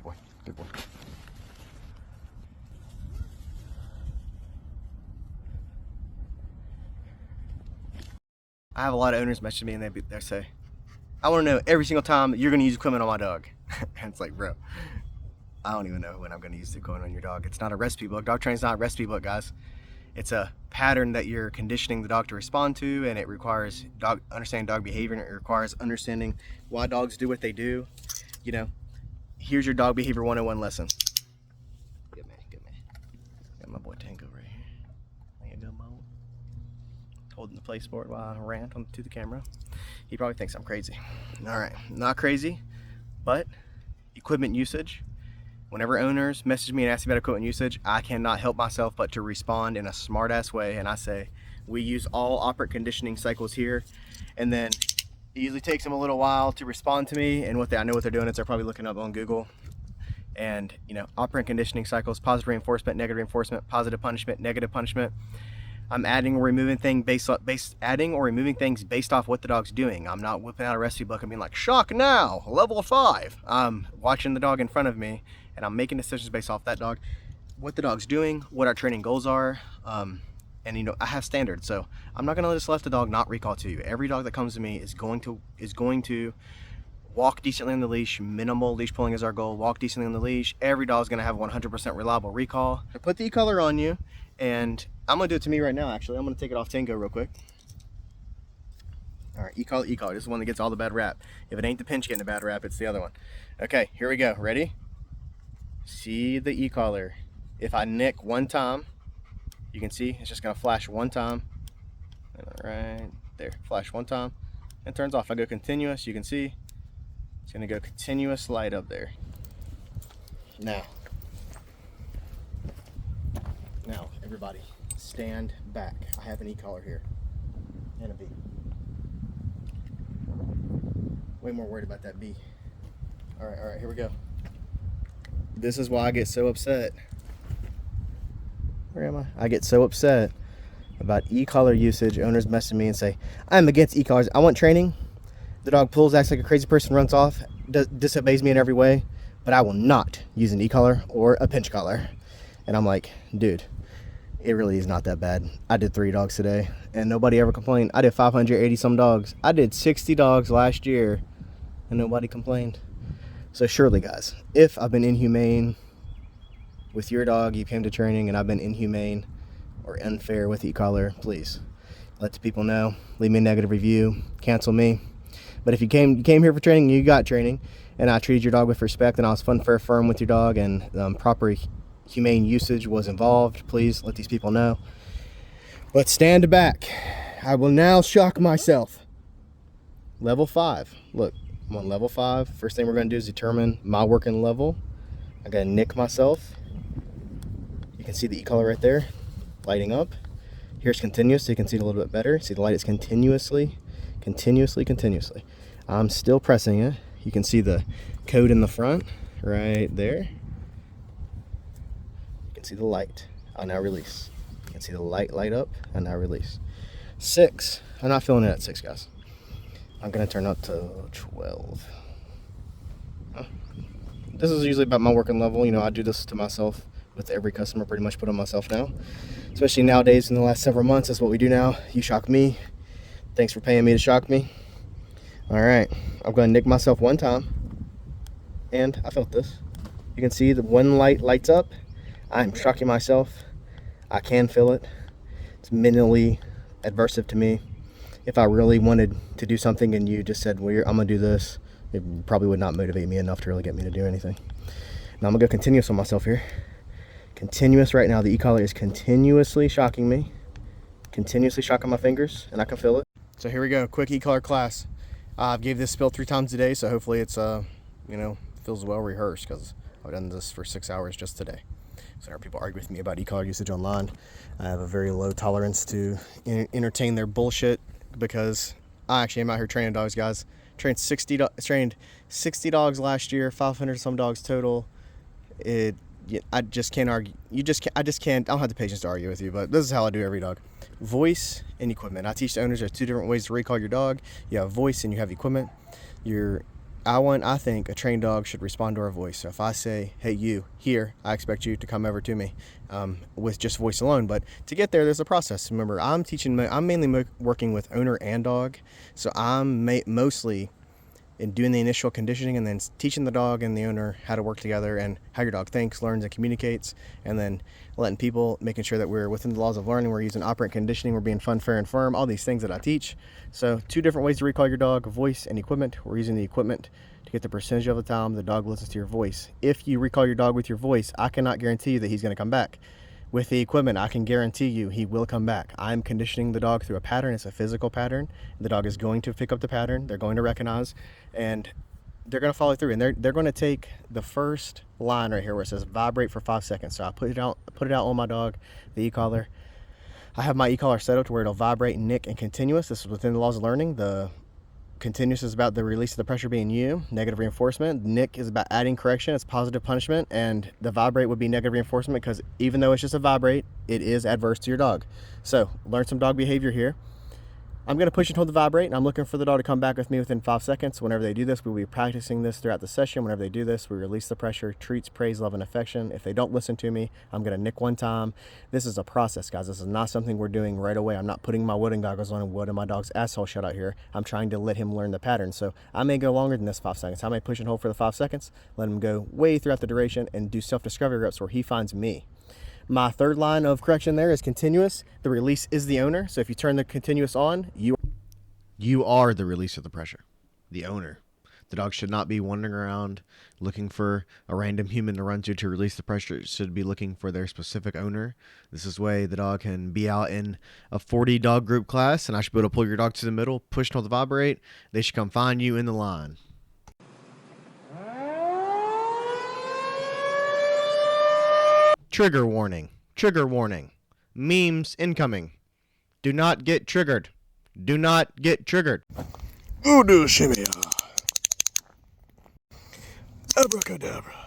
boy. Good boy. I have a lot of owners message me and they say, I want to know every single time you're going to use equipment on my dog. And it's like, bro, I don't even know when I'm going to use the equipment on your dog. It's not a recipe book. Dog training's not a recipe book, guys. It's a pattern that you're conditioning the dog to respond to, and it requires understanding dog behavior, and it requires understanding why dogs do what they do. You know, here's your dog behavior 101 lesson. Good man, good man. Got my boy Tango right here. There you go, Mo. Holding the play sport while I rant to the camera. He probably thinks I'm crazy. All right, not crazy, but equipment usage. Whenever owners message me and ask me about equipment usage, I cannot help myself but to respond in a smart ass way. And I say, we use all operant conditioning cycles here. And then it usually takes them a little while to respond to me. And I know what they're doing is they're probably looking up on Google. And you know, operant conditioning cycles, positive reinforcement, negative reinforcement, positive punishment, negative punishment. I'm adding or removing things based off what the dog's doing. I'm not whipping out a recipe book and being like, shock now, level 5. I'm watching the dog in front of me and I'm making decisions based off that dog, what the dog's doing, what our training goals are. And you know, I have standards, so I'm not gonna just let the dog not recall to you. Every dog that comes to me is going to walk decently on the leash. Minimal leash pulling is our goal. Walk decently on the leash. Every dog's gonna have 100% reliable recall. I put the e-collar on you, and I'm gonna do it to me right now. Actually, I'm gonna take it off Tango real quick. All right, e-collar. This is the one that gets all the bad rap. If it ain't the pinch getting a bad rap, it's the other one. Okay, here we go. Ready? See the e-collar. If I nick one time, you can see it's just gonna flash one time. Right there, flash one time, and turns off. I go continuous. You can see it's gonna go continuous light up there. Now, everybody, stand back. I have an e-collar here and a B. Way more worried about that B. All right, here we go. This is why I get so upset. Where am I? I get so upset about e-collar usage. Owners message me and say, I'm against e-collars. I want training. The dog pulls, acts like a crazy person, runs off, disobeys me in every way, but I will not use an e-collar or a pinch collar. And I'm like, dude, it really is not that bad. I did 3 dogs today and nobody ever complained. I did 580 some dogs. I did 60 dogs last year and nobody complained. So surely, guys, if I've been inhumane with your dog, you came to training and I've been inhumane or unfair with e-collar, please let the people know. Leave me a negative review, cancel me. But if you came here for training, you got training, and I treated your dog with respect and I was fun, fair, firm with your dog, and proper humane usage was involved, please let these people know. But stand back. I will now shock myself. Level 5. Look, I'm on level 5. First thing we're going to do is determine my working level. I got to nick myself. You can see the e-collar right there lighting up. Here's continuous, so you can see it a little bit better. See the light is continuously. I'm still pressing it. You can see the code in the front right there. You can see the light. I'll now release. You can see the light light up and now release. 6. I'm not feeling it at 6, guys. I'm gonna turn up to 12. This is usually about my working level. You know, I do this to myself with every customer, pretty much put on myself now. Especially nowadays in the last several months, that's what we do now. You shock me. Thanks for paying me to shock me. All right, I'm gonna nick myself one time. And I felt this. You can see the one light lights up. I'm shocking myself. I can feel it. It's minimally adversive to me. If I really wanted to do something and you just said, well, I'm gonna do this, it probably would not motivate me enough to really get me to do anything. Now I'm gonna go continuous on myself here. Continuous right now. The e-collar is continuously shocking me. Continuously shocking my fingers, and I can feel it. So here we go, quick e-collar class. I've gave this spill 3 times a day, so hopefully it's, you know, feels well rehearsed, because I've done this for 6 hours just today. So there are people argue with me about e-collar usage online. I have a very low tolerance to entertain their bullshit, because I actually am out here training dogs, guys. Trained 60 dogs last year, 500 some dogs total. I just can't argue. I don't have the patience to argue with you, but this is how I do every dog. Voice and equipment. I teach the owners there's 2 different ways to recall your dog. You have voice and you have equipment. I think a trained dog should respond to our voice. So if I say, hey, you, here, I expect you to come over to me with just voice alone. But to get there, there's a process. Remember, I'm mainly working with owner and dog. So I'm mostly in doing the initial conditioning and then teaching the dog and the owner how to work together and how your dog thinks, learns, and communicates, and then letting people, making sure that we're within the laws of learning, we're using operant conditioning, we're being fun, fair, and firm, all these things that I teach. So 2 different ways to recall your dog: voice and equipment. We're using the equipment to get the percentage of the time the dog listens to your voice. If you recall your dog with your voice, I cannot guarantee you that he's going to come back. With the equipment, I can guarantee you he will come back. I'm conditioning the dog through a pattern. It's a physical pattern. The dog is going to pick up the pattern. They're going to recognize, and they're going to follow through. And they're going to take the first line right here where it says vibrate for 5 seconds. So I put it out on my dog, the e-collar. I have my e-collar set up to where it'll vibrate, nick, and continuous. This is within the laws of learning. The continuous is about the release of the pressure being you, negative reinforcement. Nick is about adding correction, it's positive punishment, and the vibrate would be negative reinforcement, because even though it's just a vibrate, it is adverse to your dog. So learn some dog behavior here. I'm going to push and hold the vibrate, and I'm looking for the dog to come back with me within 5 seconds. Whenever they do this, we'll be practicing this throughout the session. Whenever they do this, we release the pressure, treats, praise, love, and affection. If they don't listen to me, I'm going to nick 1 time. This is a process, guys. This is not something we're doing right away. I'm not putting my wooding goggles on and wooding my dog's asshole shut out here. I'm trying to let him learn the pattern. So I may go longer than this 5 seconds. I may push and hold for the 5 seconds, let him go way throughout the duration, and do self-discovery reps where he finds me. My third line of correction there is continuous. The release is the owner. So if you turn the continuous on, you are the release of the pressure, the owner. The dog should not be wandering around looking for a random human to run to release the pressure. It should be looking for their specific owner. This is way the dog can be out in a 40 dog group class, and I should be able to pull your dog to the middle, push and hold the vibrate. They should come find you in the line. Trigger warning. Trigger warning. Memes incoming. Do not get triggered. Do not get triggered. Voodoo shimmy. Abracadabra.